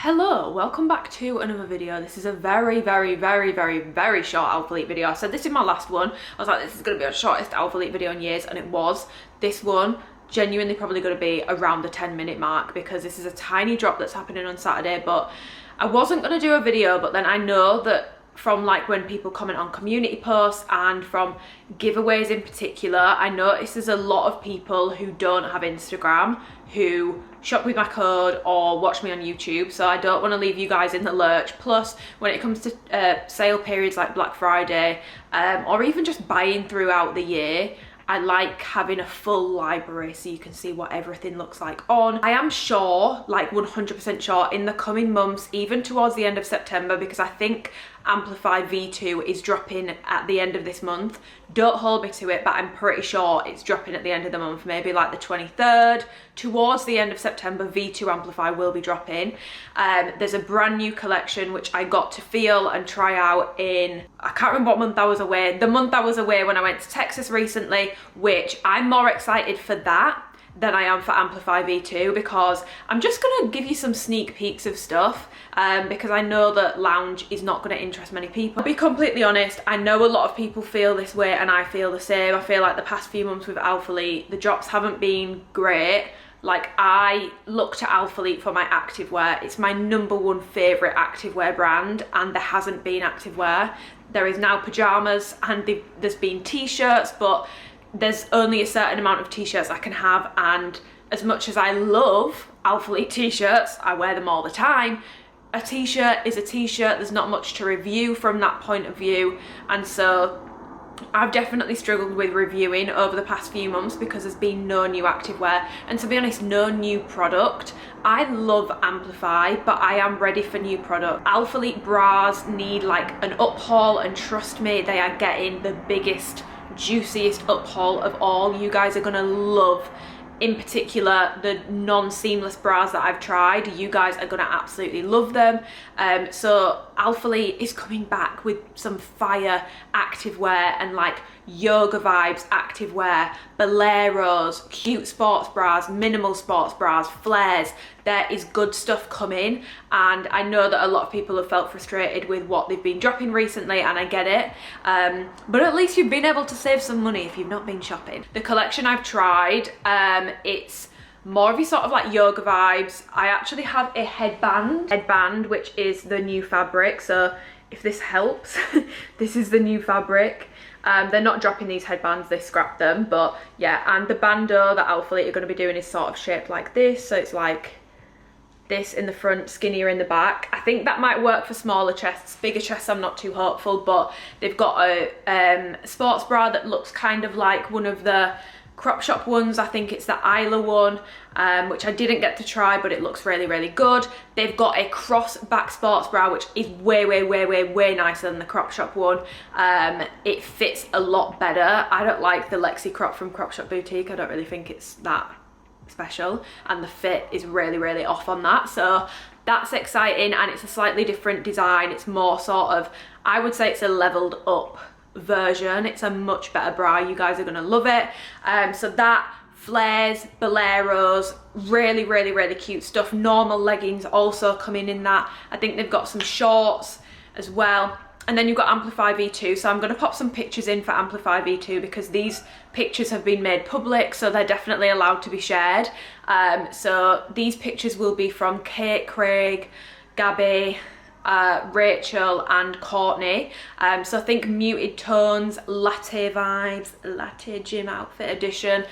Hello, welcome back to another video. This is a very short Alphalete video. I said this in my last one. I was like, this is going to be the shortest Alphalete video in years, and it was. This one, genuinely probably going to be around the 10-minute mark because this is a tiny drop that's happening on Saturday, but I wasn't going to do a video, but then I know that from like when people comment on community posts and from giveaways in particular, I notice there's a lot of people who don't have Instagram who shop with my code or watch me on YouTube, so I don't want to leave you guys in the lurch. Plus, when it comes to sale periods like Black Friday or even just buying throughout the year, I like having a full library so you can see what everything looks like on. I am sure, like 100% sure, in the coming months, even towards the end of September, because I think Amplify V2 is dropping at the end of this month. Don't hold me to it, but I'm pretty sure it's dropping at the end of the month, maybe like the 23rd. Towards the end of September, V2 Amplify will be dropping. There's a brand new collection which I got to feel and try out in, I can't remember what month I was away. The month I was away when I went to Texas recently, which I'm more excited for that than I am for Amplify V2, because I'm just going to give you some sneak peeks of stuff because I know that Lounge is not going to interest many people. I'll be completely honest, I know a lot of people feel this way and I feel the same. I feel like the past few months with Alphalete, the drops haven't been great. Like, I look to Alphalete for my activewear. It's my #1 favourite activewear brand, and there hasn't been activewear. There is now pyjamas and there's been t-shirts, but there's only a certain amount of t-shirts I can have, and as much as I love Alphalete t-shirts, I wear them all the time. A t-shirt is a t-shirt. There's not much to review from that point of view, and so I've definitely struggled with reviewing over the past few months because there's been no new activewear, and to be honest, no new product. I love Amplify, but I am ready for new product. Alphalete bras need like an uphaul, and trust me, they are getting the biggest, juiciest uphaul of all. You guys are gonna love, in particular, the non-seamless bras that I've tried. You guys are gonna absolutely love them. So Alphalete is coming back with some fire activewear and like yoga vibes activewear, boleros, cute sports bras, minimal sports bras, flares. There is good stuff coming, and I know that a lot of people have felt frustrated with what they've been dropping recently, and I get it, but at least you've been able to save some money if you've not been shopping. The collection I've tried, it's more of your sort of like yoga vibes. I actually have a headband which is the new fabric, so if this helps, this is the new fabric. They're not dropping these headbands, they scrapped them, but yeah. And the bandeau that Alphalete are going to be doing is sort of shaped like this, so it's like this in the front, skinnier in the back. I think that might work for smaller chests. Bigger chests I'm not too hopeful, but they've got a sports bra that looks kind of like one of the crop shop ones. I think it's the Isla one, which I didn't get to try, but it looks really good. They've got a cross back sports bra which is way nicer than the crop shop one. It fits a lot better. I don't like the Lexi crop from Crop Shop Boutique. I don't really think it's that special, and the fit is really off on that, so that's exciting. And it's a slightly different design. It's more sort of, I would say it's a leveled up version. It's a much better bra. You guys are gonna love it. So that, flares, boleros, really cute stuff. Normal leggings also coming in that. I think they've got some shorts as well. And then you've got Amplify V2, so I'm going to pop some pictures in for Amplify V2 because these pictures have been made public, so they're definitely allowed to be shared. So these pictures will be from Kate, Craig, Gabby, Rachel and Courtney. So think muted tones, latte vibes, latte gym outfit edition,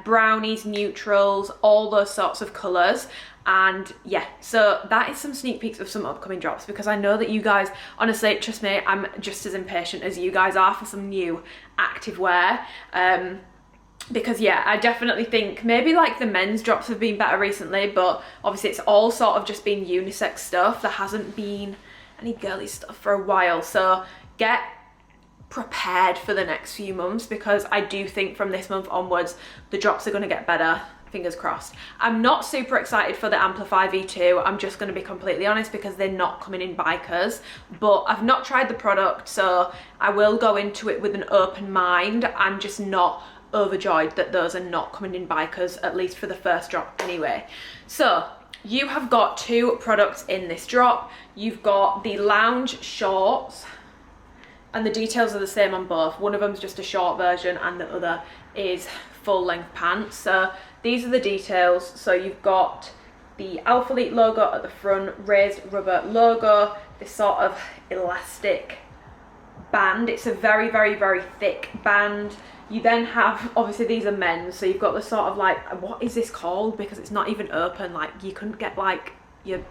brownies, neutrals, all those sorts of colours. And yeah, so that is some sneak peeks of some upcoming drops, because I know that you guys, honestly, trust me, I'm just as impatient as you guys are for some new activewear. Because yeah, I definitely think maybe like the men's drops have been better recently, but obviously it's all sort of just been unisex stuff. There hasn't been any girly stuff for a while, so get prepared for the next few months, because I do think from this month onwards the drops are going to get better. Fingers crossed. I'm not super excited for the Amplify V2. I'm just going to be completely honest, because they're not coming in bikers, but I've not tried the product, so I will go into it with an open mind. I'm just not overjoyed that those are not coming in bikers, at least for the first drop anyway. So You have got 2 products in this drop. You've got the lounge shorts, and the details are the same on both. One of them's just a short version and the other is full length pants. So these are the details. So you've got the Alphalete logo at the front, raised rubber logo, this sort of elastic band. It's a very, very, very thick band. You then have, obviously these are men's, so you've got the sort of like, what is this called? Because it's not even open, like you couldn't get like your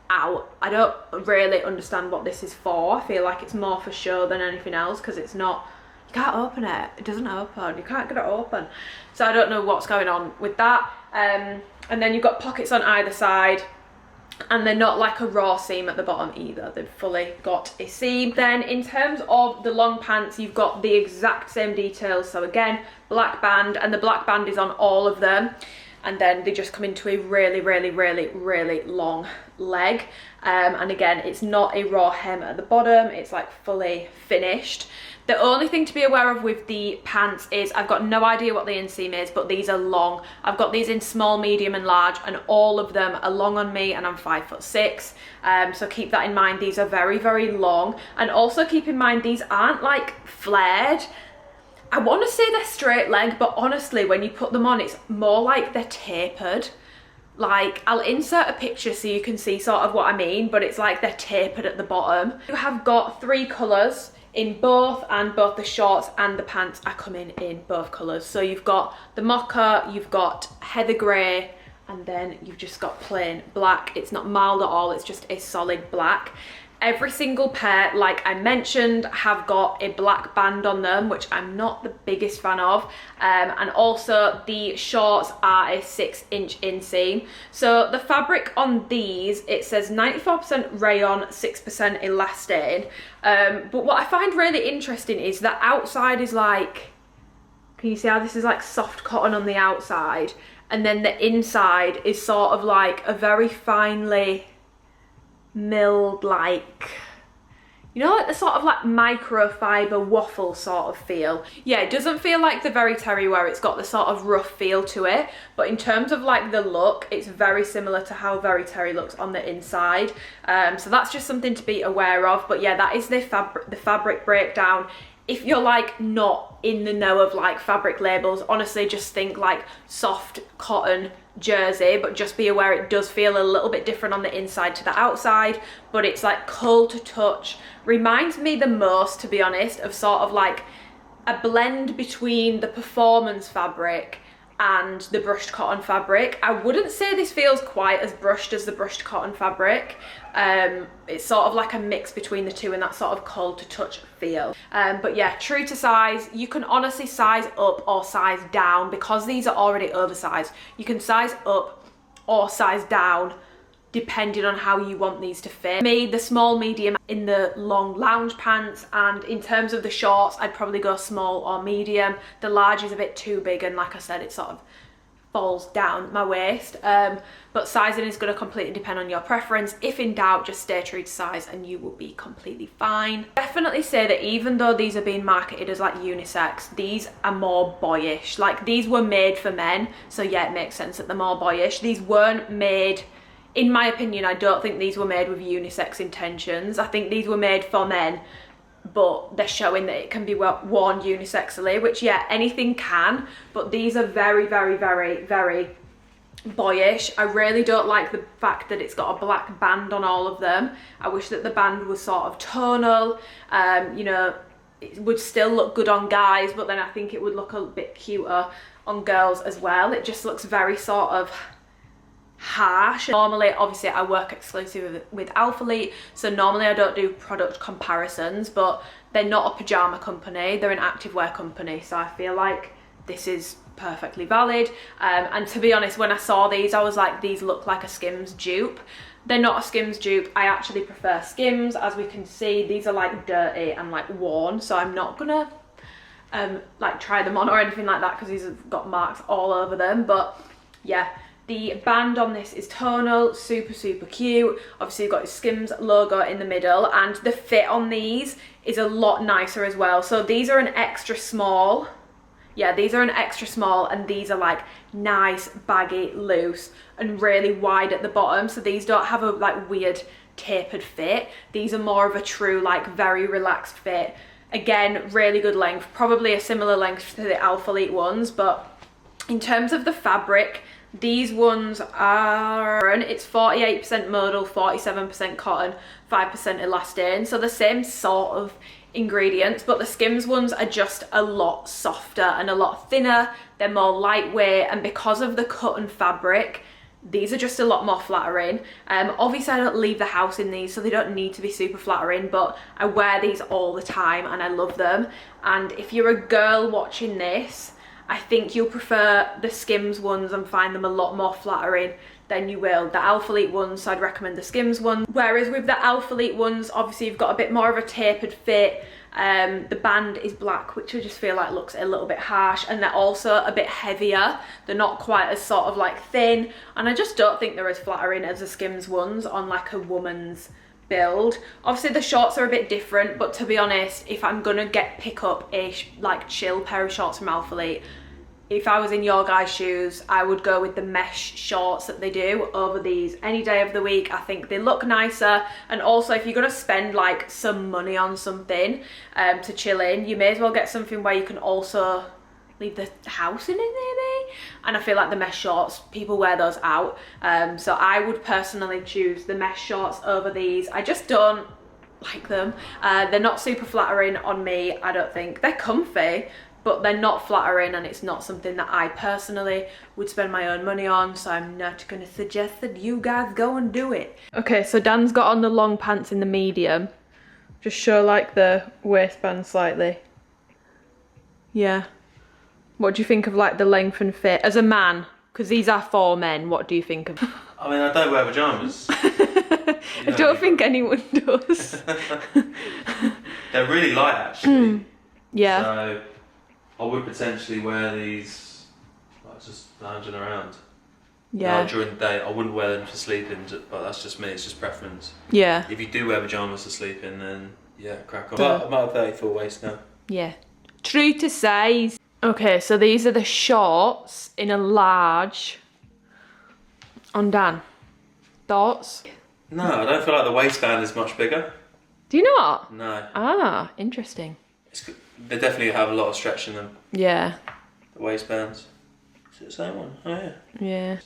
out. I don't really understand what this is for. I feel like it's more for show than anything else, because it's not, you can't open it. It doesn't open. You can't get it open. So I don't know what's going on with that. And then you've got pockets on either side, and they're not like a raw seam at the bottom either. They've fully got a seam. Then in terms of the long pants, you've got the exact same details. So again, black band, and the black band is on all of them. And then they just come into a really, really, really, really long leg. And again, it's not a raw hem at the bottom. It's like fully finished. The only thing to be aware of with the pants is I've got no idea what the inseam is, but these are long. I've got these in small, medium and large, and all of them are long on me, and I'm 5'6". So keep that in mind. These are very, very long. And also keep in mind, these aren't like flared. I want to say they're straight leg, but honestly, when you put them on, it's more like they're tapered. Like, I'll insert a picture so you can see sort of what I mean, but it's like they're tapered at the bottom. You have got 3 colours in both, and both the shorts and the pants are coming in both colours. So you've got the mocha, you've got heather grey, and then you've just got plain black. It's not mild at all, it's just a solid black. Every single pair, like I mentioned, have got a black band on them, which I'm not the biggest fan of. And also the shorts are a 6-inch inseam. So the fabric on these, it says 94% rayon, 6% elastane. But what I find really interesting is that outside is like, can you see how this is like soft cotton on the outside? And then the inside is sort of like a very finely milled, like, you know, like the sort of like microfiber waffle sort of feel. Yeah, it doesn't feel like the very terry wear. It's got the sort of rough feel to it, but in terms of like the look, it's very similar to how very terry looks on the inside. So that's just something to be aware of. But yeah, that is the fabric breakdown. If you're like not in the know of like fabric labels, honestly just think like soft cotton jersey, but just be aware it does feel a little bit different on the inside to the outside, but it's like cool to touch. Reminds me the most, to be honest, of sort of like a blend between the performance fabric and the brushed cotton fabric. I wouldn't say this feels quite as brushed as the brushed cotton fabric. It's sort of like a mix between the two, and that sort of cold to touch feel. But yeah, true to size. You can honestly size up or size down, because these are already oversized. You can size up or size down depending on how you want these to fit. Me, the small, medium in the long lounge pants, and in terms of the shorts, I'd probably go small or medium. The large is a bit too big, and like I said, it sort of falls down my waist. But sizing is going to completely depend on your preference. If in doubt, just stay true to size and you will be completely fine. Definitely say that even though these are being marketed as like unisex, these are more boyish. Like, these were made for men, so yeah, it makes sense that they're more boyish. These weren't made, in my opinion, I don't think these were made with unisex intentions. I think these were made for men, but they're showing that it can be worn unisexually, which yeah, anything can, but these are very, very, very, very boyish. I really don't like the fact that it's got a black band on all of them. I wish that the band was sort of tonal. You know, it would still look good on guys, but then I think it would look a bit cuter on girls as well. It just looks very sort of harsh. Normally, obviously, I work exclusively with Alphalete, so normally I don't do product comparisons, but they're not a pajama company, they're an activewear company, so I feel like this is perfectly valid. And to be honest, when I saw these, I was like, these look like a Skims dupe. They're not a Skims dupe. I actually prefer Skims. As we can see, these are like dirty and like worn, so I'm not gonna like try them on or anything like that, because these have got marks all over them. But yeah, the band on this is tonal, super, super cute. Obviously, you've got your Skims logo in the middle, and the fit on these is a lot nicer as well. So these are an extra small Yeah, these are an extra small, and these are like nice, baggy, loose, and really wide at the bottom. So these don't have a like weird tapered fit. These are more of a true like very relaxed fit. Again, really good length, probably a similar length to the Alphalete ones, but in terms of the fabric, these ones are, it's 48% modal, 47% cotton, 5% elastane, so the same sort of ingredients, but the Skims ones are just a lot softer and a lot thinner. They're more lightweight, and because of the cotton fabric, these are just a lot more flattering. Obviously I don't leave the house in these, so they don't need to be super flattering, but I wear these all the time and I love them. And if you're a girl watching this, I think you'll prefer the Skims ones and find them a lot more flattering than you will the Alphalete ones, so I'd recommend the Skims ones. Whereas with the Alphalete ones, obviously you've got a bit more of a tapered fit. The band is black, which I just feel like looks a little bit harsh, and they're also a bit heavier. They're not quite as sort of like thin, and I just don't think they're as flattering as the Skims ones on like a woman's build. Obviously the shorts are a bit different, but to be honest, if I'm gonna pick up a like chill pair of shorts from Alphalete, if I was in your guys' shoes, I would go with the mesh shorts that they do over these any day of the week. I think they look nicer, and also if you're gonna spend like some money on something to chill in, you may as well get something where you can also leave the house in it maybe. And I feel like the mesh shorts, people wear those out, so I would personally choose the mesh shorts over these. I just don't like them. They're not super flattering on me, I don't think. They're comfy, but they're not flattering, and it's not something that I personally would spend my own money on, so I'm not gonna suggest that you guys go and do it. Okay, so Dan's got on the long pants in the medium. Just show like the waistband slightly. Yeah. What do you think of like the length and fit as a man? Because these are for men. What do you think of? I mean, I don't wear pajamas. I don't think anyone does. They're really light actually. Yeah. So I would potentially wear these like just lounging around. Yeah. Like, during the day, I wouldn't wear them to sleep in, but that's just me. It's just preference. Yeah. If you do wear pajamas to sleep in, then yeah, crack on. I'm at a 34 waist now. Yeah. True to size. Okay, so these are the shorts in a large on Dan. Thoughts? No, I don't feel like the waistband is much bigger. Do you not? No. Ah, interesting. They definitely have a lot of stretch in them. Yeah. The waistbands. Is it the same one? Oh yeah. Yeah.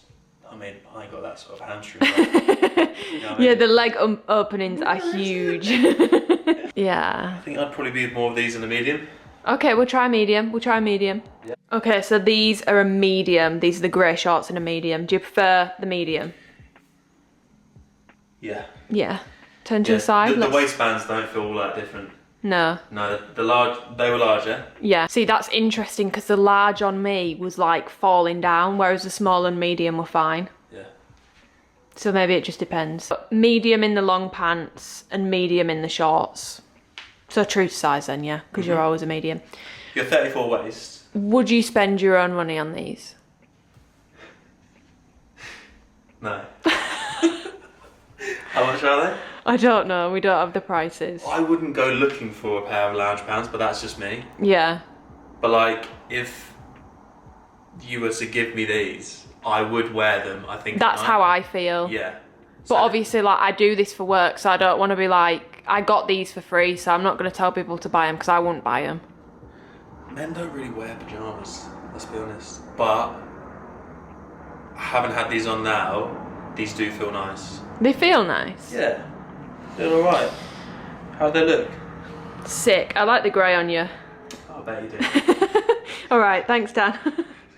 I mean, I ain't got that sort of hamstring. You know what I mean? Yeah, the leg openings are huge. Yeah. I think I'd probably be more of these in a medium. Okay, we'll try medium. We'll try medium. Yeah. Okay, so these are a medium. These are the grey shorts in a medium. Do you prefer the medium? Yeah. Yeah. Turn to the side. The waistbands don't feel all that different. No. No, the large, they were larger. Yeah. See, that's interesting because the large on me was like falling down, whereas the small and medium were fine. Yeah. So maybe it just depends. But medium in the long pants and medium in the shorts. So true to size then, yeah, because you're always a medium. You're 34 waist. Would you spend your own money on these? No. How much are they? I don't know, we don't have the prices. I wouldn't go looking for a pair of lounge pants, but that's just me. Yeah. But like, if you were to give me these, I would wear them, I think. That's how I feel. Yeah. But obviously, like, I do this for work, so I don't want to be like, I got these for free, so I'm not going to tell people to buy them, because I wouldn't buy them. Men don't really wear pyjamas, let's be honest. But I haven't had these on now. These do feel nice. They feel nice. Yeah. They're alright. How'd they look? Sick. I like the grey on you. I bet you do. Alright, thanks Dan.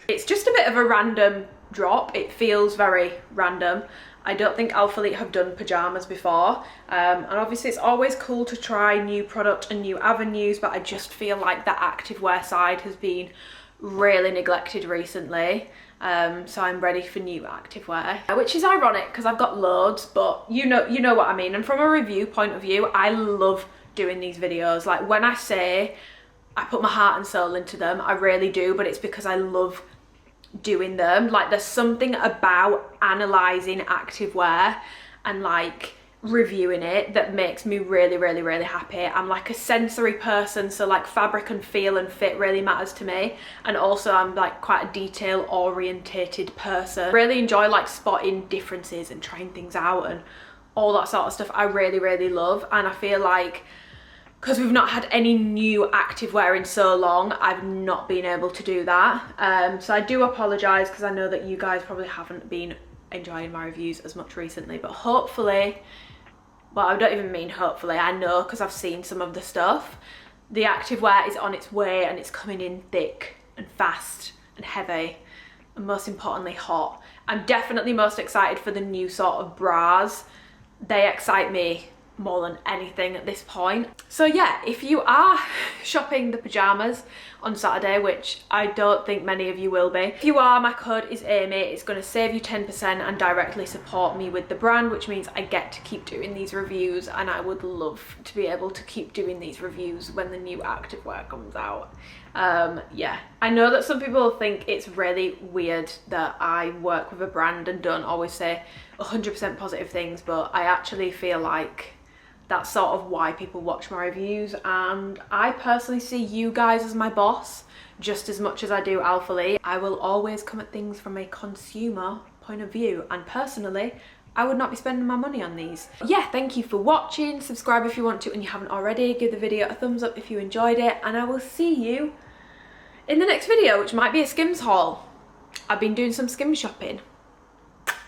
It's just a bit of a random drop. It feels very random. I don't think Alphalete have done pyjamas before, and obviously it's always cool to try new product and new avenues, but I just feel like the activewear side has been really neglected recently, so I'm ready for new activewear, which is ironic because I've got loads, but you know what I mean. And from a review point of view, I love doing these videos. Like, when I say I put my heart and soul into them, I really do, but it's because I love doing them. Like, there's something about analysing activewear and like reviewing it that makes me really, really, really happy. I'm like a sensory person, so like fabric and feel and fit really matters to me, and also I'm like quite a detail orientated person. Really enjoy like spotting differences and trying things out and all that sort of stuff. I really, really love, and I feel like because we've not had any new activewear in so long, I've not been able to do that. So I do apologise, because I know that you guys probably haven't been enjoying my reviews as much recently, but hopefully, well, I don't even mean hopefully, I know because I've seen some of the stuff, the activewear is on its way and it's coming in thick and fast and heavy, and most importantly hot. I'm definitely most excited for the new sort of bras. They excite me more than anything at this point. So yeah, if you are shopping the pyjamas on Saturday, which I don't think many of you will be, if you are, my code is Amy. It's going to save you 10% and directly support me with the brand, which means I get to keep doing these reviews, and I would love to be able to keep doing these reviews when the new activewear comes out. Yeah, I know that some people think it's really weird that I work with a brand and don't always say 100% positive things, but I actually feel like that's sort of why people watch my reviews, and I personally see you guys as my boss just as much as I do Alphalete. I will always come at things from a consumer point of view, and personally I would not be spending my money on these. Yeah, thank you for watching. Subscribe if you want to and you haven't already. Give the video a thumbs up if you enjoyed it, and I will see you in the next video, which might be a Skims haul. I've been doing some Skims shopping.